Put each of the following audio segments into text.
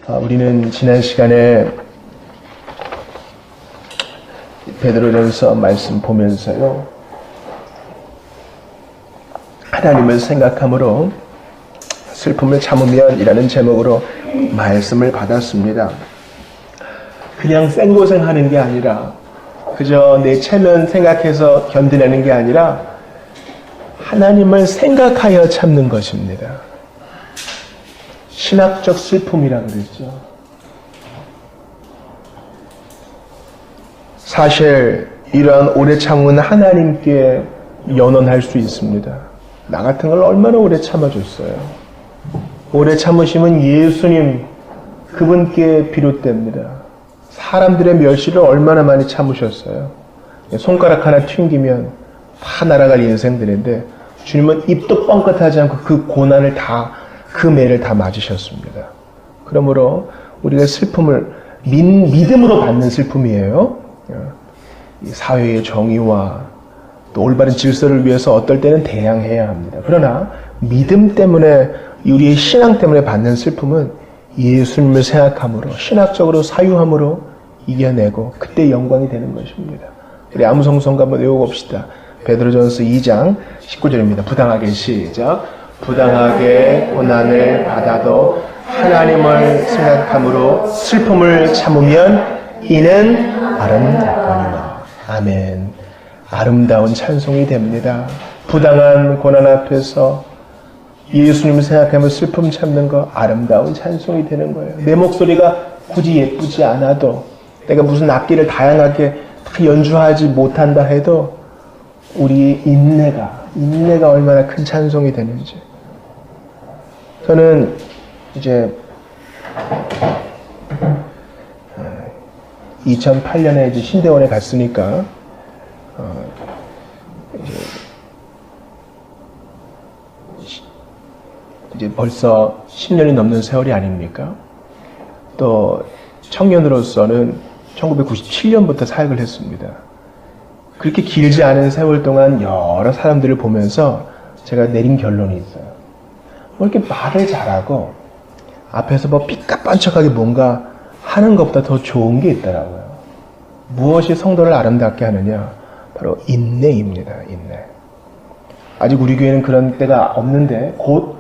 우리는 지난 시간에 베드로전서 말씀 보면서요, 하나님을 생각함으로 슬픔을 참으면 이라는 제목으로 말씀을 받았습니다. 그냥 생고생하는 게 아니라, 그저 내 체면 생각해서 견디내는 게 아니라 하나님을 생각하여 참는 것입니다. 신학적 슬픔이라고 그랬죠. 사실 이러한 오래 참음은 하나님께 연언할 수 있습니다. 나 같은 걸 얼마나 오래 참아줬어요. 오래 참으심은 예수님 그분께 비롯됩니다. 사람들의 멸시를 얼마나 많이 참으셨어요. 손가락 하나 튕기면 다 날아갈 인생들인데 주님은 입도 뻥끗하지 않고 그 고난을 다, 그 매를 다 맞으셨습니다. 그러므로 우리가 슬픔을 믿음으로 받는 슬픔이에요. 이 사회의 정의와 또 올바른 질서를 위해서 어떨 때는 대항해야 합니다. 그러나 믿음 때문에, 우리의 신앙 때문에 받는 슬픔은 예수님을 생각함으로, 신학적으로 사유함으로 이겨내고 그때 영광이 되는 것입니다. 우리 암송성가 한번 외워봅시다. 베드로전서 2장 19절입니다. 부당하게 시작. 부당하게 고난을 받아도 하나님을 생각함으로 슬픔을 참으면 이는 아름답거니와. 아멘. 아름다운 찬송이 됩니다. 부당한 고난 앞에서 예수님을 생각하며 슬픔 참는 거 아름다운 찬송이 되는 거예요. 내 목소리가 굳이 예쁘지 않아도, 내가 무슨 악기를 다양하게 다 연주하지 못한다 해도 우리의 인내가 얼마나 큰 찬송이 되는지. 저는 이제 2008년에 이제 신대원에 갔으니까 이제 벌써 10년이 넘는 세월이 아닙니까? 또 청년으로서는 1997년부터 사역을 했습니다. 그렇게 길지 않은 세월 동안 여러 사람들을 보면서 제가 내린 결론이 있어요. 뭐 이렇게 말을 잘하고 앞에서 뭐 삐까뻔쩍하게 뭔가 하는 것보다 더 좋은 게 있더라고요. 무엇이 성도를 아름답게 하느냐? 바로 인내입니다. 인내. 아직 우리 교회는 그런 때가 없는데 곧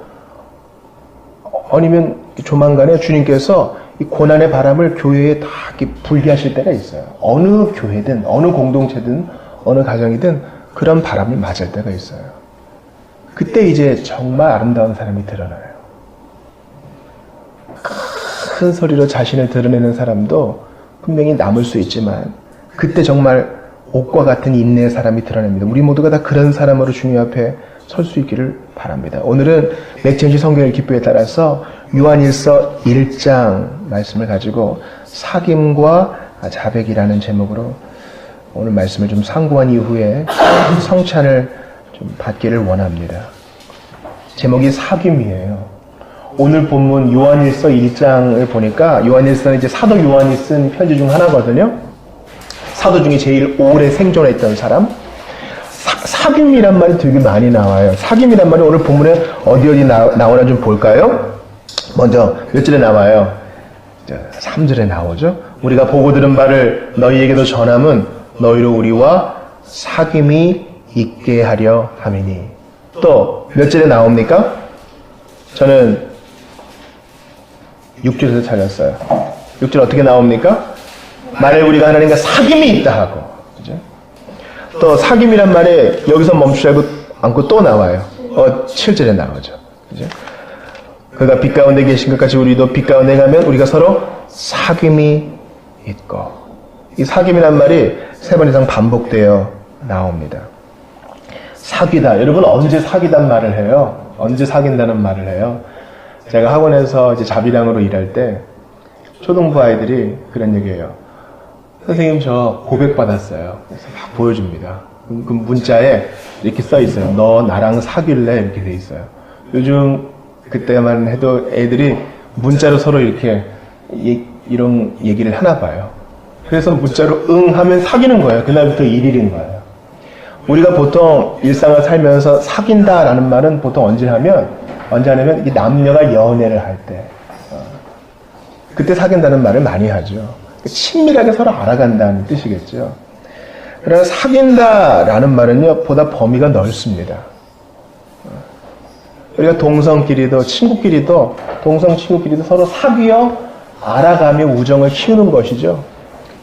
아니면 조만간에 주님께서 이 고난의 바람을 교회에 다 이렇게 불게 하실 때가 있어요. 어느 교회든 어느 공동체든 어느 가정이든 그런 바람을 맞을 때가 있어요. 그때 이제 정말 아름다운 사람이 드러나요. 큰 소리로 자신을 드러내는 사람도 분명히 남을 수 있지만 그때 정말 옥과 같은 인내의 사람이 드러납니다. 우리 모두가 다 그런 사람으로 주님 앞에 설 수 있기를 바랍니다. 오늘은 맥젠지 성경의 기표에 따라서 요한일서 1장 말씀을 가지고 사귐과 자백이라는 제목으로 오늘 말씀을 좀 상고한 이후에 성찬을 좀 받기를 원합니다. 제목이 사귐이에요. 오늘 본문 요한일서 1장을 보니까 요한일서는 이제 사도 요한이 쓴 편지 중 하나거든요. 사도 중에 제일 오래 생존했던 사람. 사귐이란 말이 되게 많이 나와요. 사귐이란 말이 오늘 본문에 어디 나오나 좀 볼까요? 먼저 몇 절에 나와요? 3절에 나오죠. 우리가 보고 들은 바를 너희에게도 전함은 너희로 우리와 사귐이 있게 하려 함이니. 또 몇 절에 나옵니까? 저는 6절에서 찾았어요. 6절 어떻게 나옵니까? 만일 우리가 하나님과 사귐이 있다 하고. 그죠? 또 사귐이란 말에 여기서 멈추지 않고 또 나와요. 7절에 나오죠. 그죠? 그가 빛 가운데 계신 것 같이 우리도 빛 가운데 가면 우리가 서로 사귐이 있고. 이 사귐이란 말이 3번 이상 반복되어 나옵니다. 사귀다. 여러분 언제 사귀단 말을 해요? 언제 사귄다는 말을 해요? 제가 학원에서 이제 자비랑으로 일할 때 초등부 아이들이 그런 얘기해요. 선생님 저 고백받았어요. 그래서 막 보여줍니다. 그 문자에 이렇게 써 있어요. 너 나랑 사귈래? 이렇게 돼 있어요. 요즘 그때만 해도 애들이 문자로 서로 이렇게 이런 얘기를 하나 봐요. 그래서 문자로 응 하면 사귀는 거예요. 그날부터 1일인 거예요. 우리가 보통 일상을 살면서 사귄다라는 말은 보통 언제 하냐면 이 남녀가 연애를 할 때. 그때 사귄다는 말을 많이 하죠. 친밀하게 서로 알아간다는 뜻이겠죠. 그러나 사귄다라는 말은요, 보다 범위가 넓습니다. 우리가 동성끼리도 친구끼리도 서로 사귀어 알아가며 우정을 키우는 것이죠.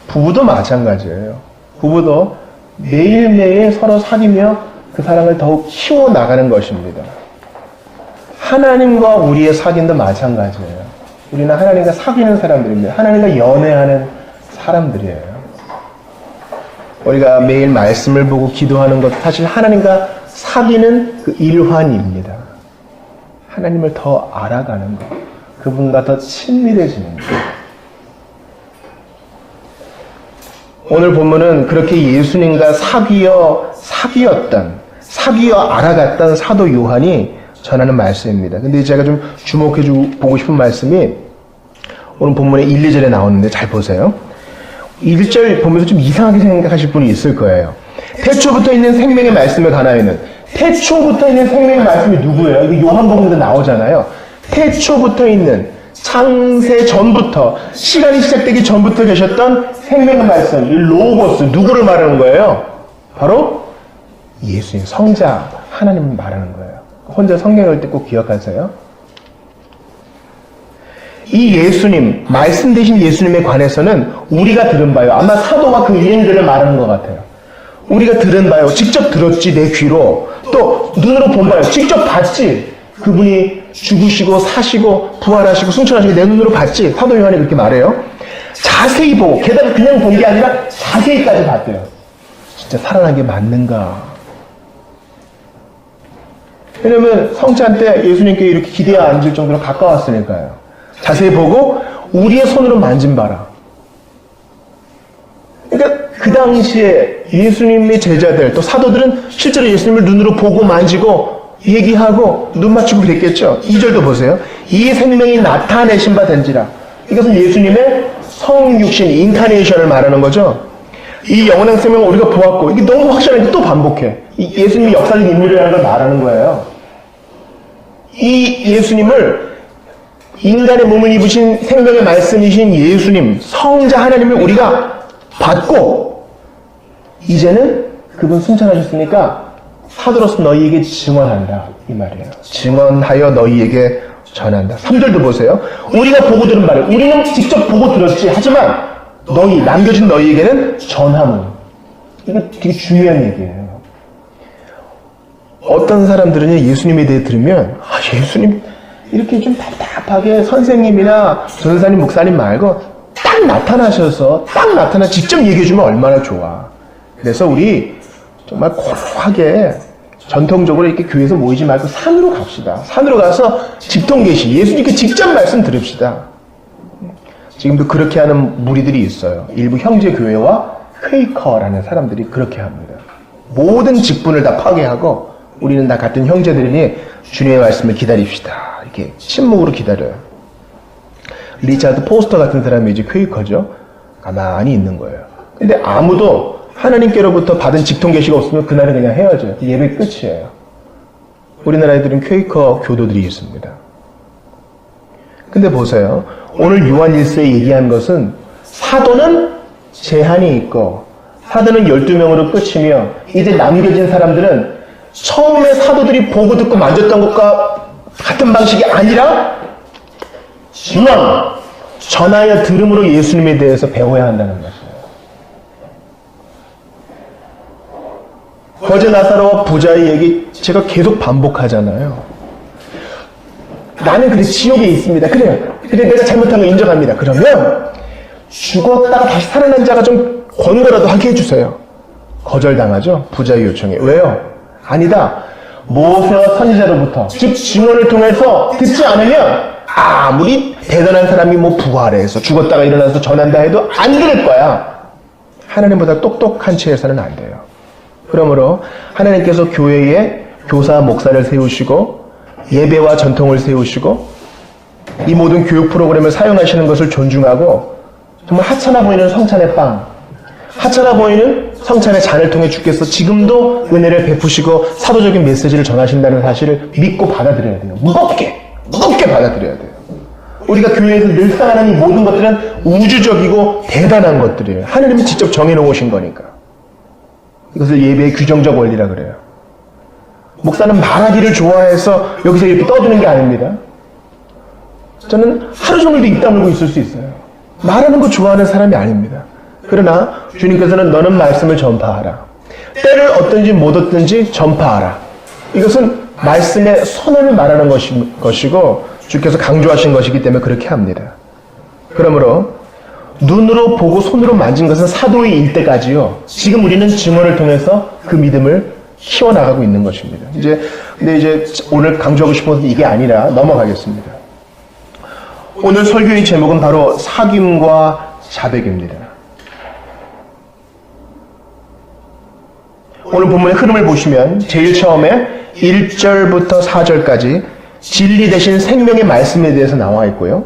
부부도 마찬가지예요. 부부도 매일매일 서로 사귀며 그 사랑을 더욱 키워나가는 것입니다. 하나님과 우리의 사귐도 마찬가지예요. 우리는 하나님과 사귀는 사람들입니다. 하나님과 연애하는 사람들이에요. 우리가 매일 말씀을 보고 기도하는 것, 사실 하나님과 사귀는 그 일환입니다. 하나님을 더 알아가는 것, 그분과 더 친밀해지는 것. 오늘 본문은 그렇게 예수님과 사귀어 알아갔던 사도 요한이 전하는 말씀입니다. 근데 제가 좀 주목해 보고 싶은 말씀이 오늘 본문에 1, 2절에 나오는데 잘 보세요. 1절 보면서 좀 이상하게 생각하실 분이 있을 거예요. 태초부터 있는 생명의 말씀에 관하여는, 태초부터 있는 생명의 말씀이 누구예요? 이거 요한복음에도 나오잖아요. 태초부터 있는, 창세 전부터, 시간이 시작되기 전부터 계셨던 생명의 말씀, 이 로고스, 누구를 말하는 거예요? 바로 예수님, 성자 하나님을 말하는 거예요. 혼자 성경 읽을 때 꼭 기억하세요. 이 예수님, 말씀 되신 예수님에 관해서는 우리가 들은 바요, 아마 사도가 그 일행들을 말하는 것 같아요. 우리가 들은 바요, 직접 들었지 내 귀로, 또 눈으로 본 바요, 직접 봤지. 그분이 죽으시고 사시고 부활하시고 승천하시고 내 눈으로 봤지. 사도 요한이 그렇게 말해요. 자세히 보고, 게다가 그냥 본 게 아니라 자세히까지 봤대요. 진짜 살아난 게 맞는가? 왜냐면 성찬 때 예수님께 이렇게 기대어 앉을 정도로 가까웠으니까요. 자세히 보고 우리의 손으로 만진 바라. 그러니까 그 당시에 예수님의 제자들 또 사도들은 실제로 예수님을 눈으로 보고 만지고 얘기하고 눈 맞추고 그랬겠죠. 2절도 보세요. 이 생명이 나타내신 바 된지라. 이것은 예수님의 성육신 인카네이션을 말하는 거죠. 이 영원한 생명을 우리가 보았고, 이게 너무 확실하게 또 반복해. 이 예수님이 역사적 인물이라는 걸 말하는 거예요. 이 예수님을, 인간의 몸을 입으신 생명의 말씀이신 예수님, 성자 하나님을 우리가 받고, 이제는 그분 승천하셨으니까 사도로서 너희에게 증언한다, 이 말이에요. 증언하여 너희에게 전한다. 3절도 보세요. 우리가 보고 들은 말을, 우리는 직접 보고 들었지. 하지만 너희, 남겨진 너희에게는 전함은. 이거 되게 중요한 얘기예요. 어떤 사람들은 예수님에 대해 들으면, 예수님 이렇게 좀 답답하게 선생님이나 전사님, 목사님 말고 딱 나타나셔서 직접 얘기해주면 얼마나 좋아. 그래서 우리 정말 고루하게 전통적으로 이렇게 교회에서 모이지 말고 산으로 갑시다. 산으로 가서 집통계시, 예수님께 직접 말씀 들읍시다. 지금도 그렇게 하는 무리들이 있어요. 일부 형제교회와 퀘이커라는 사람들이 그렇게 합니다. 모든 직분을 다 파괴하고 우리는 다 같은 형제들이니 주님의 말씀을 기다립시다. 이렇게 침묵으로 기다려요. 리차드 포스터 같은 사람이 이제 퀘이커죠. 가만히 있는 거예요. 근데 아무도 하나님께로부터 받은 직통계시가 없으면 그날은 그냥 헤어져요. 예배 끝이에요. 우리나라 애들은 퀘이커 교도들이 있습니다. 근데 보세요. 오늘 요한 1서에 얘기한 것은 사도는 제한이 있고 사도는 12명으로 끝이며 이제 남겨진 사람들은 처음에 사도들이 보고 듣고 만졌던 것과 같은 방식이 아니라 증언, 전하여 들음으로 예수님에 대해서 배워야 한다는 것이에요. 거제 나사로와 부자의 얘기 제가 계속 반복하잖아요. 나는 그래 지옥에 있습니다. 그래 내가 잘못한 거 인정합니다. 그러면 죽었다가 다시 살아난 자가 좀 권고라도 하게 해주세요. 거절당하죠. 부자의 요청에. 왜요? 아니다. 모세와 선지자로부터 즉 증언을 통해서 듣지 않으면 아무리 대단한 사람이 부활해서 죽었다가 일어나서 전한다 해도 안 들을 거야. 하나님보다 똑똑한 채에서는 안 돼요. 그러므로 하나님께서 교회에 교사, 목사를 세우시고 예배와 전통을 세우시고 이 모든 교육 프로그램을 사용하시는 것을 존중하고 정말 하찮아 보이는 성찬의 빵, 하찮아 보이는 성찬의 잔을 통해 주께서 지금도 은혜를 베푸시고 사도적인 메시지를 전하신다는 사실을 믿고 받아들여야 돼요. 무겁게 받아들여야 돼요. 우리가 교회에서 늘상 하는 이 모든 것들은 우주적이고 대단한 것들이에요. 하나님이 직접 정해놓으신 거니까. 이것을 예배의 규정적 원리라 그래요. 목사는 말하기를 좋아해서 여기서 이렇게 떠드는 게 아닙니다. 저는 하루 종일도 입 다물고 있을 수 있어요. 말하는 거 좋아하는 사람이 아닙니다. 그러나 주님께서는 너는 말씀을 전파하라. 때를 얻든지 못 얻든지 전파하라. 이것은 말씀의 선언을 말하는 것이고 주께서 강조하신 것이기 때문에 그렇게 합니다. 그러므로 눈으로 보고 손으로 만진 것은 사도의 일때까지요. 지금 우리는 증언을 통해서 그 믿음을 키워나가고 있는 것입니다. 근데 이제 오늘 강조하고 싶은 것은 이게 아니라 넘어가겠습니다. 오늘 설교의 제목은 바로 사귐과 자백입니다. 오늘 본문의 흐름을 보시면 제일 처음에 1절부터 4절까지 진리 대신 생명의 말씀에 대해서 나와 있고요.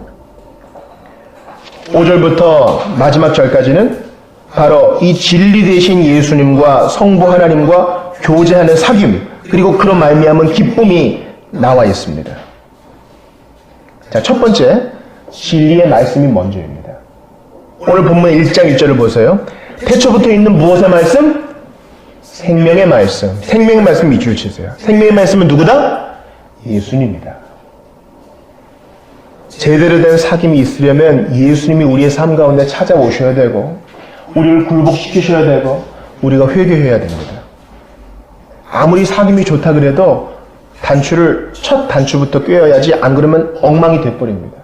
5절부터 마지막 절까지는 바로 이 진리 대신 예수님과 성부 하나님과 교제하는 사귐, 그리고 그런 말미암은 기쁨이 나와 있습니다. 자, 첫 번째, 진리의 말씀이 먼저입니다. 오늘 본문 1장 1절을 보세요. 태초부터 있는 무엇의 말씀? 생명의 말씀. 생명의 말씀 밑줄 치세요. 생명의 말씀은 누구다? 예수님이다. 제대로 된 사귐이 있으려면 예수님이 우리의 삶 가운데 찾아오셔야 되고 우리를 굴복시키셔야 되고 우리가 회개해야 됩니다. 아무리 사귐이 좋다 그래도 단추를 첫 단추부터 꿰어야지, 안 그러면 엉망이 돼버립니다.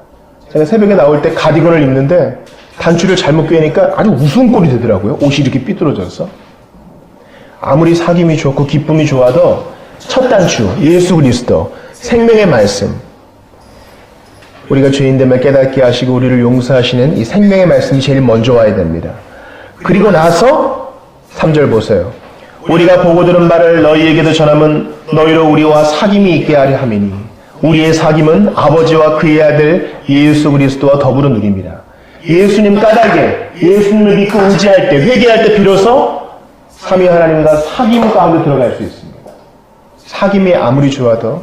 제가 새벽에 나올 때 가디건을 입는데 단추를 잘못 꿰니까 아주 우스운 꼴이 되더라고요. 옷이 이렇게 삐뚤어져서. 아무리 사귐이 좋고 기쁨이 좋아도 첫 단추, 예수 그리스도, 생명의 말씀, 우리가 죄인됨을 깨닫게 하시고 우리를 용서하시는 이 생명의 말씀이 제일 먼저 와야 됩니다. 그리고 나서 3절 보세요. 우리가 보고 들은 바를 너희에게도 전함은 너희로 우리와 사귐이 있게 하려 함이니 우리의 사귐은 아버지와 그의 아들 예수 그리스도와 더불어 누립니다. 예수님 까닭에 예수님을 믿고 의지할 때, 회개할 때 비로소 삼위 하나님과 사귐 가운데 들어갈 수 있습니다. 사귐이 아무리 좋아도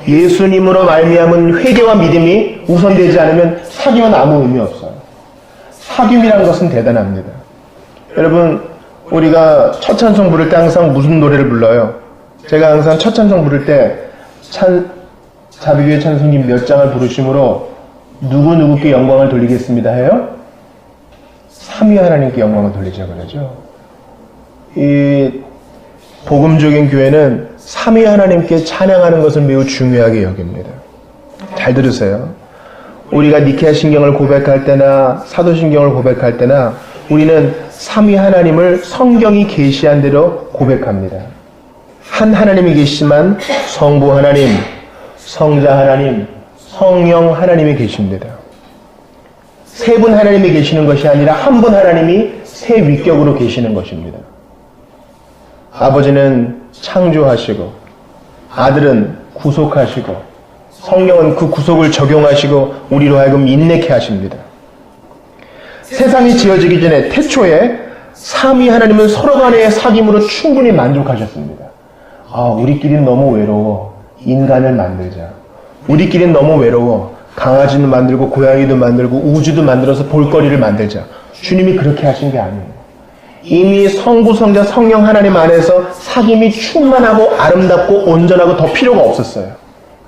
예수님으로 말미암은 회개와 믿음이 우선되지 않으면 사귐은 아무 의미 없어요. 사귐이라는 것은 대단합니다. 여러분, 우리가 첫 찬송 부를 때 항상 무슨 노래를 불러요? 제가 항상 첫 찬송 부를 때 자비교회 찬송님 몇 장을 부르심으로 누구누구께 영광을 돌리겠습니다 해요? 삼위 하나님께 영광을 돌리자고 그러죠. 이 복음적인 교회는 삼위 하나님께 찬양하는 것을 매우 중요하게 여깁니다. 잘 들으세요. 우리가 니케아 신경을 고백할 때나 사도신경을 고백할 때나 우리는 삼위 하나님을 성경이 계시한 대로 고백합니다. 한 하나님이 계시지만 성부 하나님, 성자 하나님, 성령 하나님이 계십니다. 세 분 하나님이 계시는 것이 아니라 한 분 하나님이 세 위격으로 계시는 것입니다. 아버지는 창조하시고 아들은 구속하시고 성령은 그 구속을 적용하시고 우리로 하여금 인내케 하십니다. 세상이 지어지기 전에 태초에 삼위 하나님은 서로 간의 사귐으로 충분히 만족하셨습니다. 우리끼리는 너무 외로워. 인간을 만들자. 우리끼리는 너무 외로워. 강아지도 만들고 고양이도 만들고 우주도 만들어서 볼거리를 만들자. 주님이 그렇게 하신 게 아니에요. 이미 성부, 성자, 성령 하나님 안에서 사귐이 충만하고 아름답고 온전하고 더 필요가 없었어요.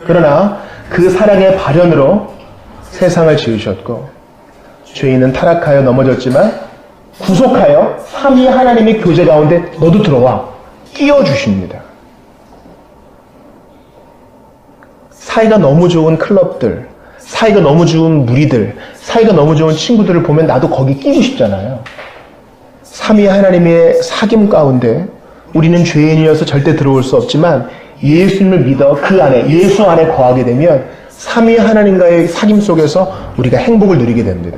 그러나 그 사랑의 발현으로 세상을 지으셨고 죄인은 타락하여 넘어졌지만 구속하여 삼위 하나님의 교제 가운데 너도 들어와 끼워주십니다. 사이가 너무 좋은 클럽들, 사이가 너무 좋은 무리들, 사이가 너무 좋은 친구들을 보면 나도 거기 끼고 싶잖아요. 삼위 하나님의 사귐 가운데 우리는 죄인이어서 절대 들어올 수 없지만 예수님을 믿어 그 안에, 예수 안에 거하게 되면 삼위 하나님과의 사귐 속에서 우리가 행복을 누리게 됩니다.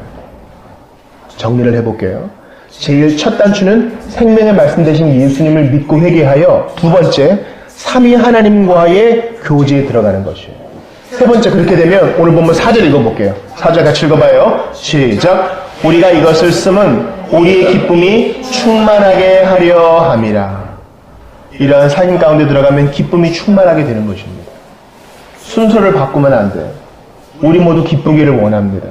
정리를 해볼게요. 제일 첫 단추는 생명의 말씀 되신 예수님을 믿고 회개하여, 두 번째, 삼위 하나님과의 교제에 들어가는 것이에요. 세 번째, 그렇게 되면 오늘 본문 4절 읽어볼게요. 4절 같이 읽어봐요. 시작. 우리가 이것을 쓰면 우리의 기쁨이 충만하게 하려 함이라. 이러한 사귐 가운데 들어가면 기쁨이 충만하게 되는 것입니다. 순서를 바꾸면 안 돼요. 우리 모두 기쁘기를 원합니다.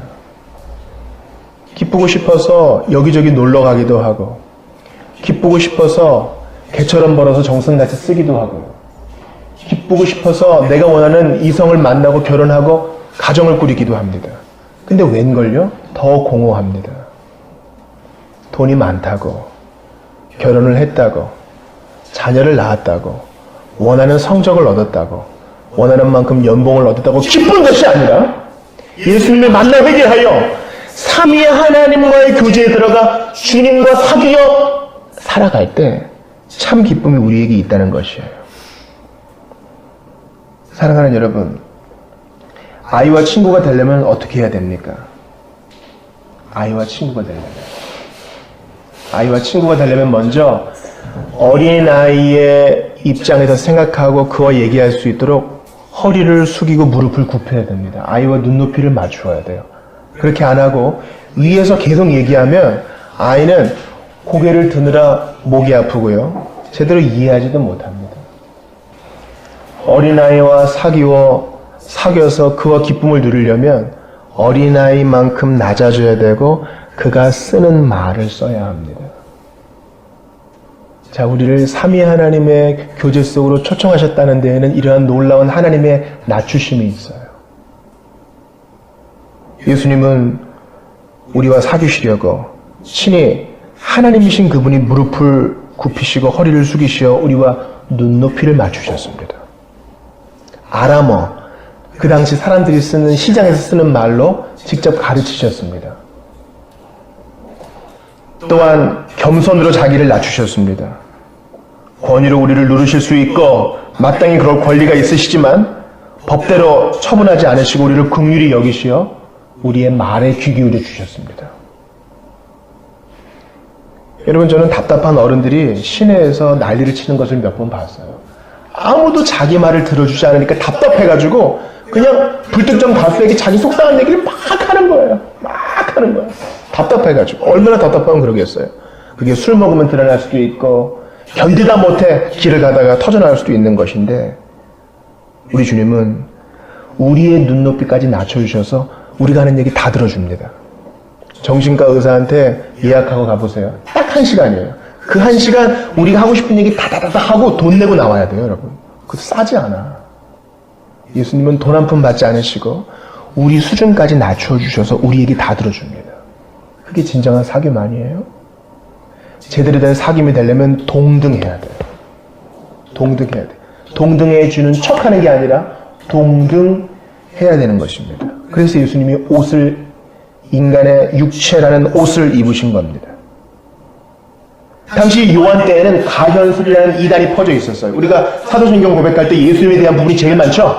기쁘고 싶어서 여기저기 놀러 가기도 하고, 기쁘고 싶어서 개처럼 벌어서 정성같이 쓰기도 하고요. 기쁘고 싶어서 내가 원하는 이성을 만나고 결혼하고 가정을 꾸리기도 합니다. 근데 웬걸요? 더 공허합니다. 돈이 많다고, 결혼을 했다고, 자녀를 낳았다고, 원하는 성적을 얻었다고, 원하는 만큼 연봉을 얻었다고 기쁜 것이 아니라 예수님을 만나 회개하여 삼위의 하나님과의 교제에 들어가 주님과 사귀어 살아갈 때 참 기쁨이 우리에게 있다는 것이에요. 사랑하는 여러분, 아이와 친구가 되려면 어떻게 해야 됩니까? 아이와 친구가 되려면 먼저 어린아이의 입장에서 생각하고 그와 얘기할 수 있도록 허리를 숙이고 무릎을 굽혀야 됩니다. 아이와 눈높이를 맞추어야 돼요. 그렇게 안 하고 위에서 계속 얘기하면 아이는 고개를 드느라 목이 아프고요. 제대로 이해하지도 못합니다. 어린아이와 사귀어서 그와 기쁨을 누리려면 어린아이만큼 낮아져야 되고 그가 쓰는 말을 써야 합니다. 자, 우리를 삼위 하나님의 교제 속으로 초청하셨다는 데에는 이러한 놀라운 하나님의 낮추심이 있어요. 예수님은 우리와 사귀시려고 친히 하나님이신 그분이 무릎을 굽히시고 허리를 숙이시어 우리와 눈높이를 맞추셨습니다. 아람어, 그 당시 사람들이 쓰는 시장에서 쓰는 말로 직접 가르치셨습니다. 또한 겸손으로 자기를 낮추셨습니다. 권위로 우리를 누르실 수 있고 마땅히 그럴 권리가 있으시지만 법대로 처분하지 않으시고 우리를 긍휼히 여기시어 우리의 말에 귀 기울여 주셨습니다. 여러분, 저는 답답한 어른들이 시내에서 난리를 치는 것을 몇 번 봤어요. 아무도 자기 말을 들어주지 않으니까 답답해가지고 그냥 불특정 다수에게 자기 속상한 얘기를 막 하는 거예요. 답답해가지고. 얼마나 답답하면 그러겠어요. 그게 술 먹으면 드러날 수도 있고 견디다 못해 길을 가다가 터져나올 수도 있는 것인데, 우리 주님은 우리의 눈높이까지 낮춰주셔서 우리가 하는 얘기 다 들어줍니다. 정신과 의사한테 예약하고 가보세요. 딱 1시간이에요. 그 1시간 우리가 하고 싶은 얘기 다다다다 하고 돈 내고 나와야 돼요, 여러분. 그것도 싸지 않아. 예수님은 돈 한 푼 받지 않으시고 우리 수준까지 낮춰주셔서 우리 얘기 다 들어줍니다. 그게 진정한 사귐 아니에요? 제대로 된 사귐이 되려면 동등해야 돼요. 동등해야 돼요. 동등해주는 척하는 게 아니라 동등해야 되는 것입니다. 그래서 예수님이 인간의 육체라는 옷을 입으신 겁니다. 당시 요한 때에는 가현술이라는 이단이 퍼져 있었어요. 우리가 사도신경 고백할 때 예수님에 대한 부분이 제일 많죠?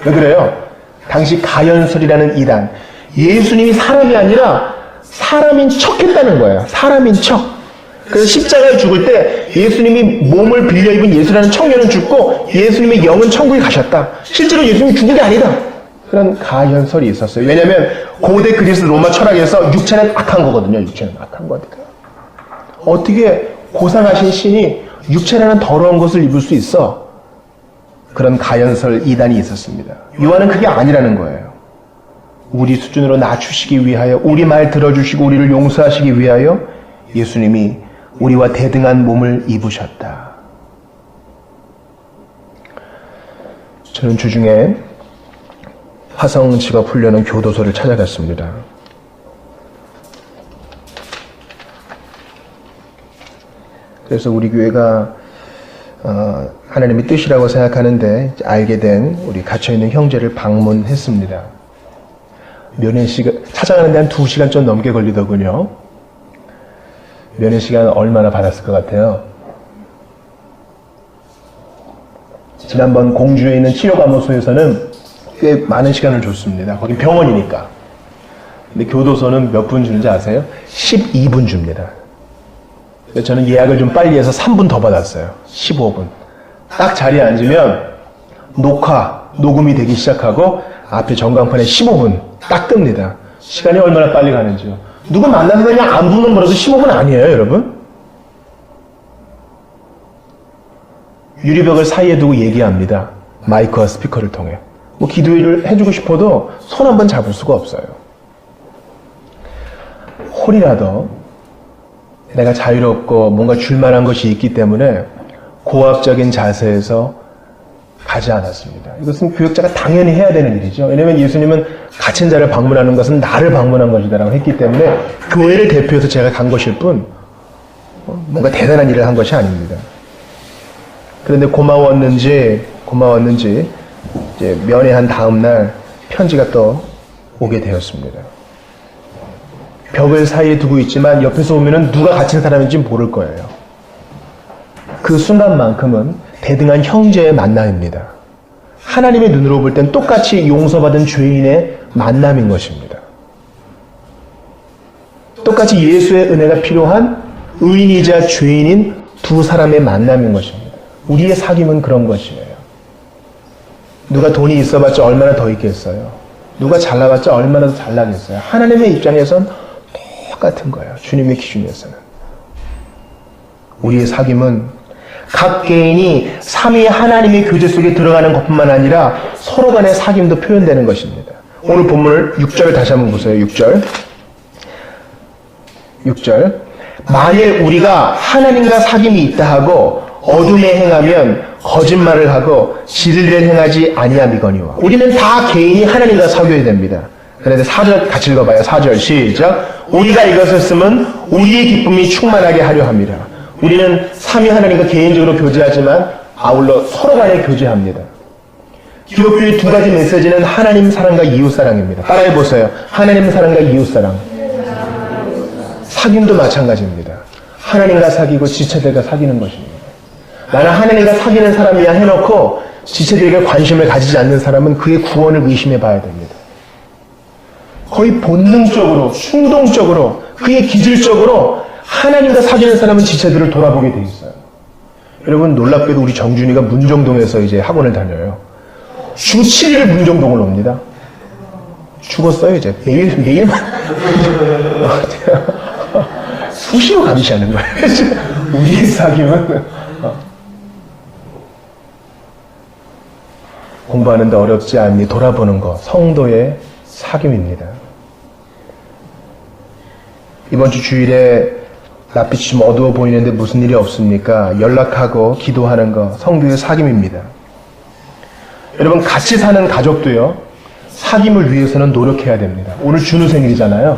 왜 그래요? 당시 가현술이라는 이단. 예수님이 사람이 아니라 사람인 척 했다는 거예요. 사람인 척. 그래서 십자가에 죽을 때 예수님이 몸을 빌려 입은 예수라는 청년은 죽고 예수님의 영은 천국에 가셨다. 실제로 예수님이 죽은 게 아니다. 그런 가현설이 있었어요. 왜냐하면 고대 그리스 로마 철학에서 육체는 악한 거거든요. 육체는 악한 거니까. 어떻게 고상하신 신이 육체라는 더러운 것을 입을 수 있어? 그런 가현설 이단이 있었습니다. 요한은 그게 아니라는 거예요. 우리 수준으로 낮추시기 위하여, 우리 말 들어주시고 우리를 용서하시기 위하여 예수님이 우리와 대등한 몸을 입으셨다. 저는 주중에 화성 직업훈련원 교도소를 찾아갔습니다. 그래서 우리 교회가 하나님의 뜻이라고 생각하는데 알게 된 우리 갇혀있는 형제를 방문했습니다. 면회시간 찾아가는데 한 2시간 좀 넘게 걸리더군요. 면회시간 얼마나 받았을 것 같아요? 지난번 공주에 있는 치료감호소에서는 꽤 많은 시간을 줬습니다. 거긴 병원이니까. 근데 교도소는 몇 분 주는지 아세요? 12분 줍니다. 저는 예약을 좀 빨리 해서 3분 더 받았어요. 15분. 딱 자리에 앉으면 녹음이 되기 시작하고 앞에 전광판에 15분 딱 뜹니다. 시간이 얼마나 빨리 가는지요. 누구 만나서 그냥 안부만 물어도 15분 아니에요, 여러분? 유리벽을 사이에 두고 얘기합니다. 마이크와 스피커를 통해. 뭐 기도를 해주고 싶어도 손 한번 잡을 수가 없어요. 홀이라도 내가 자유롭고 뭔가 줄만한 것이 있기 때문에 고압적인 자세에서 가지 않았습니다. 이것은 교역자가 당연히 해야 되는 일이죠. 왜냐하면 예수님은 갇힌 자를 방문하는 것은 나를 방문한 것이다라고 했기 때문에 교회를 대표해서 제가 간 것일 뿐 뭔가 대단한 일을 한 것이 아닙니다. 그런데 고마웠는지 이제 면회한 다음 날 편지가 또 오게 되었습니다. 벽을 사이에 두고 있지만 옆에서 보면은 누가 갇힌 사람인지 모를 거예요. 그 순간만큼은 대등한 형제의 만남입니다. 하나님의 눈으로 볼 땐 똑같이 용서받은 죄인의 만남인 것입니다. 똑같이 예수의 은혜가 필요한 의인이자 죄인인 두 사람의 만남인 것입니다. 우리의 사귐은 그런 것이에요. 누가 돈이 있어봤자 얼마나 더 있겠어요. 누가 잘나봤자 얼마나 더 잘나겠어요. 하나님의 입장에선 똑같은 거예요. 주님의 기준에서는. 우리의 사귐은 각 개인이 삼위 하나님의 교제 속에 들어가는 것뿐만 아니라 서로 간의 사귐도 표현되는 것입니다. 오늘 본문을 6절 다시 한번 보세요. 6절 만일 우리가 하나님과 사귐이 있다 하고 어둠에 행하면 거짓말을 하고 진리를 행하지 아니함이거니와. 우리는 다 개인이 하나님과 사귀어야 됩니다. 그런데 4절 같이 읽어봐요. 4절 시작. 우리가 이것을 쓰면 우리의 기쁨이 충만하게 하려 합니다. 우리는 삼위 하나님과 개인적으로 교제하지만 아울러 서로 간에 교제합니다. 기독교의 두 가지 메시지는 하나님 사랑과 이웃 사랑입니다. 따라해보세요. 하나님 사랑과 이웃 사랑. 사귐도 마찬가지입니다. 하나님과 사귀고 지체들과 사귀는 것입니다. 나는 하나님과 사귀는 사람이야 해놓고 지체들에게 관심을 가지지 않는 사람은 그의 구원을 의심해 봐야 됩니다. 거의 본능적으로, 충동적으로, 그의 기질적으로 하나님과 사귀는 사람은 지체들을 돌아보게 돼 있어요. 여러분 놀랍게도 우리 정준이가 문정동에서 이제 학원을 다녀요. 주 7일을 문정동을 옵니다. 죽었어요 이제. 매일만 수시로 감시하는 거예요. 우리의 사귐은 공부하는데 어렵지 않니 돌아보는 것, 성도의 사귐입니다. 이번 주 주일에 낯빛이 좀 어두워 보이는데 무슨 일이 없습니까? 연락하고 기도하는 것, 성도의 사귐입니다. 여러분 같이 사는 가족도요, 사귐을 위해서는 노력해야 됩니다. 오늘 준우 생일이잖아요.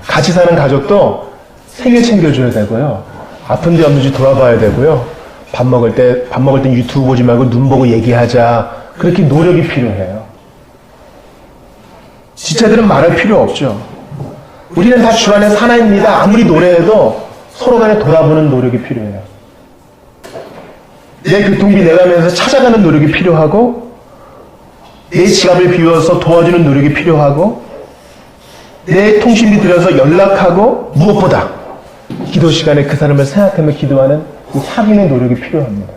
같이 사는 가족도 생일 챙겨줘야 되고요. 아픈 데 없는지 돌아봐야 되고요. 밥 먹을 때 유튜브 보지 말고 눈 보고 얘기하자. 그렇게 노력이 필요해요. 지체들은 말할 필요 없죠. 우리는 다 주 안에 하나입니다. 아무리 노래해도 서로 간에 돌아보는 노력이 필요해요. 내 교통비 내가면서 찾아가는 노력이 필요하고, 내 지갑을 비워서 도와주는 노력이 필요하고, 내 통신비 들여서 연락하고, 무엇보다 기도 시간에 그 사람을 생각하며 기도하는 이 사귐의 노력이 필요합니다.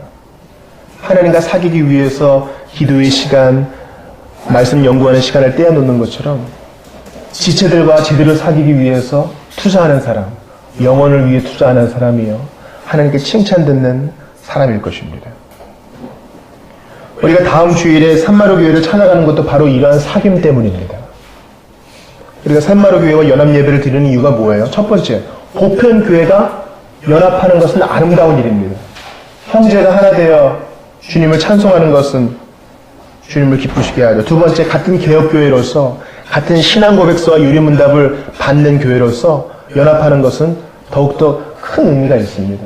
하나님과 사귀기 위해서 기도의 시간, 말씀 연구하는 시간을 떼어놓는 것처럼 지체들과 제대로 사귀기 위해서 투자하는 사람, 영혼을 위해 투자하는 사람이요, 하나님께 칭찬 듣는 사람일 것입니다. 우리가 다음 주일에 산마루 교회를 찾아가는 것도 바로 이러한 사귐 때문입니다. 우리가 산마루 교회와 연합 예배를 드리는 이유가 뭐예요? 첫 번째, 보편 교회가 연합하는 것은 아름다운 일입니다. 형제가 하나 되어 주님을 찬송하는 것은 주님을 기쁘시게 하죠. 두 번째, 같은 개혁교회로서 같은 신앙 고백서와 유리문답을 받는 교회로서 연합하는 것은 더욱더 큰 의미가 있습니다.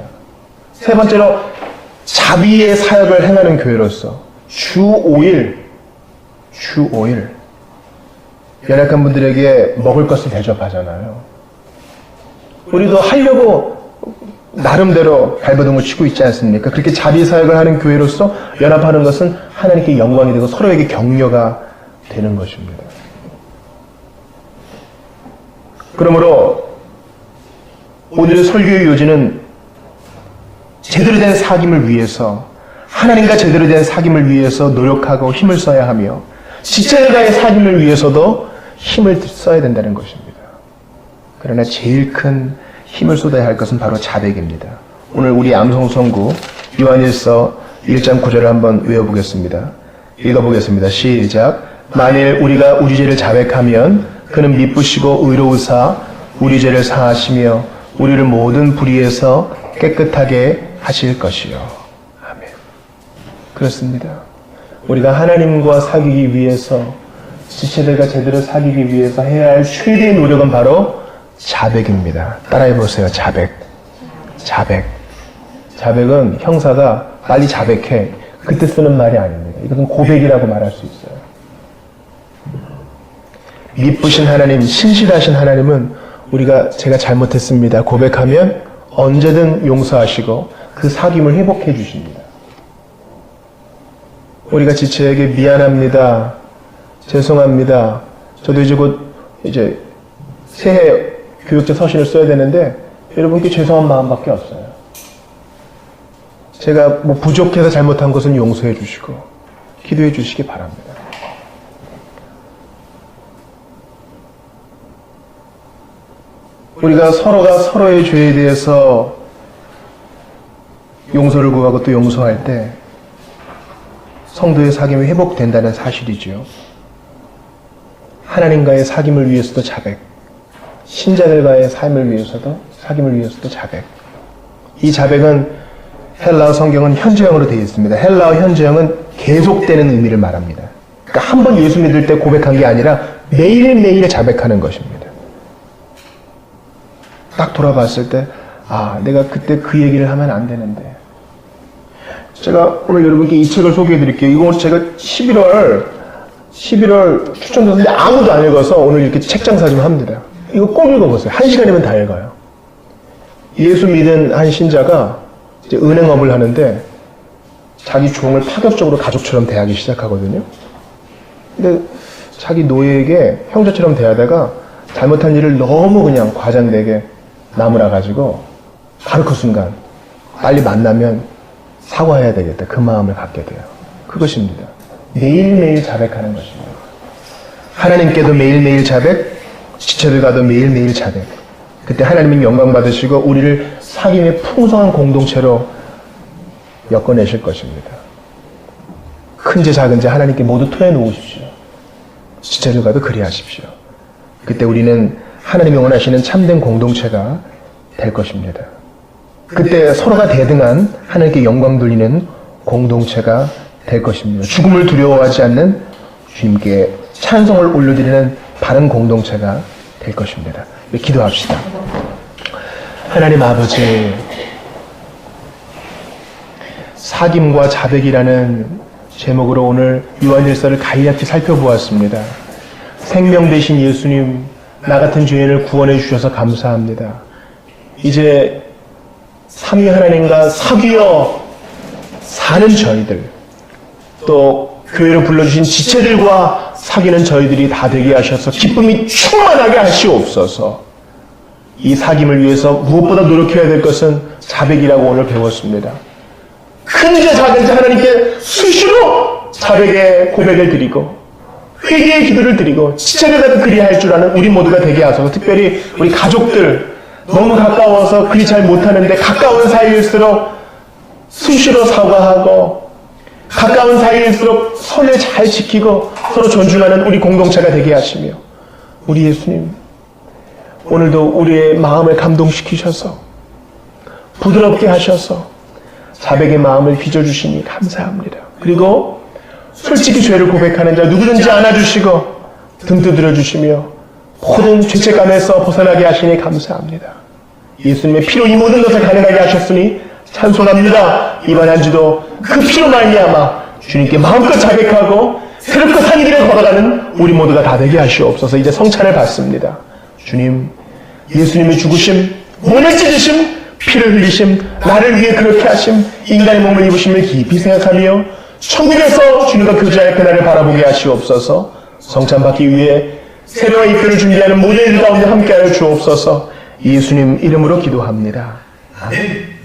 세 번째로, 자비의 사역을 행하는 교회로서 주 5일 연약한 분들에게 먹을 것을 대접하잖아요. 우리도 하려고 나름대로 발버둥을 치고 있지 않습니까? 그렇게 자비 사역을 하는 교회로서 연합하는 것은 하나님께 영광이 되고 서로에게 격려가 되는 것입니다. 그러므로 오늘의 설교의 요지는 제대로 된 사귐을 위해서, 하나님과 제대로 된 사귐을 위해서 노력하고 힘을 써야 하며, 지체들과의 사귐을 위해서도 힘을 써야 된다는 것입니다. 그러나 제일 큰 힘을 쏟아야 할 것은 바로 자백입니다. 오늘 우리 암송선구 요한일서 1장 9절을 한번 외워보겠습니다. 읽어보겠습니다. 시작. 만일 우리가 우리 죄를 자백하면 그는 미쁘시고 의로우사 우리 죄를 사하시며 우리를 모든 불의에서 깨끗하게 하실 것이요. 아멘. 그렇습니다. 우리가 하나님과 사귀기 위해서, 지체들과 제대로 사귀기 위해서 해야 할 최대의 노력은 바로 자백입니다. 따라해보세요. 자백. 자백. 자백은 형사가 빨리 자백해, 그때 쓰는 말이 아닙니다. 이것은 고백이라고 말할 수 있어요. 미쁘신 하나님, 신실하신 하나님은 제가 잘못했습니다 고백하면 언제든 용서하시고 그 사귐을 회복해 주십니다. 우리가 지체에게 미안합니다, 죄송합니다, 저도 이제 새해 교육자 서신을 써야 되는데 여러분께 죄송한 마음밖에 없어요. 제가 부족해서 잘못한 것은 용서해 주시고 기도해 주시기 바랍니다. 우리가 서로가 서로의 죄에 대해서 용서를 구하고 또 용서할 때 성도의 사귐이 회복된다는 사실이죠. 하나님과의 사귐을 위해서도 자백, 신자들과의 삶을 위해서도, 사귐을 위해서도 자백. 이 자백은 헬라어 성경은 현재형으로 되어 있습니다. 헬라어 현재형은 계속되는 의미를 말합니다. 그러니까 한 번 예수 믿을 때 고백한 게 아니라 매일매일 자백하는 것입니다. 딱 돌아봤을 때, 내가 그때 그 얘기를 하면 안 되는데. 제가 오늘 여러분께 이 책을 소개해 드릴게요. 이거 제가 11월 추천드렸는데 아무도 안 읽어서 오늘 이렇게 책 장사 좀 합니다. 이거 꼭 읽어보세요. 1시간이면 다 읽어요. 예수 믿은 한 신자가 이제 은행업을 하는데 자기 종을 파격적으로 가족처럼 대하기 시작하거든요. 근데 자기 노예에게 형제처럼 대하다가 잘못한 일을 너무 그냥 과장되게 나무라 가지고 바로 그 순간 빨리 만나면 사과해야 되겠다, 그 마음을 갖게 돼요. 그것입니다. 매일매일 자백하는 것입니다. 하나님께도 매일매일 자백, 지체들과도 매일매일 자백. 그때 하나님은 영광 받으시고 우리를 사귐의 풍성한 공동체로 엮어내실 것입니다. 큰 죄 작은 죄 하나님께 모두 토해 놓으십시오. 지체들과도 그리하십시오. 그때 우리는 하나님이 원하시는 참된 공동체가 될 것입니다. 그때 서로가 대등한 하나님께 영광 돌리는 공동체가 될 것입니다. 죽음을 두려워하지 않는 주님께 찬송을 올려드리는 바른 공동체가 될 것입니다. 기도합시다. 하나님 아버지, 사귐과 자백이라는 제목으로 오늘 요한일서를 간략히 살펴보았습니다. 생명 되신 예수님, 나 같은 죄인을 구원해 주셔서 감사합니다. 이제 삼위 하나님과 사귀어 사는 저희들, 또 교회로 불러주신 지체들과 사귀는 저희들이 다 되게 하셔서 기쁨이 충만하게 하시옵소서. 이 사귐을 위해서 무엇보다 노력해야 될 것은 자백이라고 오늘 배웠습니다. 큰 죄 작은 죄 하나님께 수시로 자백의 고백을 드리고 회개의 기도를 드리고 지체들과도 그리할 줄 아는 우리 모두가 되게 하소서. 특별히 우리 가족들, 너무 가까워서 그리 잘 못하는데 가까운 사이일수록 수시로 사과하고 가까운 사이일수록 선을 잘 지키고 서로 존중하는 우리 공동체가 되게 하시며, 우리 예수님 오늘도 우리의 마음을 감동시키셔서 부드럽게 하셔서 자백의 마음을 빚어주시니 감사합니다. 그리고 솔직히 죄를 고백하는 자 누구든지 안아주시고 등 두드려 주시며 모든 죄책감에서 벗어나게 하시니 감사합니다. 예수님의 피로 이 모든 것을 가능하게 하셨으니 찬송합니다. 이번 한 주도 그 피로 말미암아 주님께 마음껏 자백하고 새롭고 산 길을 걸어가는 우리 모두가 다 되게 하시옵소서. 이제 성찬을 받습니다. 주님, 예수님의 죽으심, 몸을 찢으심, 피를 흘리심, 나를 위해 그렇게 하심, 인간의 몸을 입으심을 깊이 생각하며 천국에서 주님과 교제할 그날을 바라보게 하시옵소서. 성찬 받기 위해 새로운 입회를 준비하는 모든 일 가운데 함께하여 주옵소서. 예수님 이름으로 기도합니다. 아멘.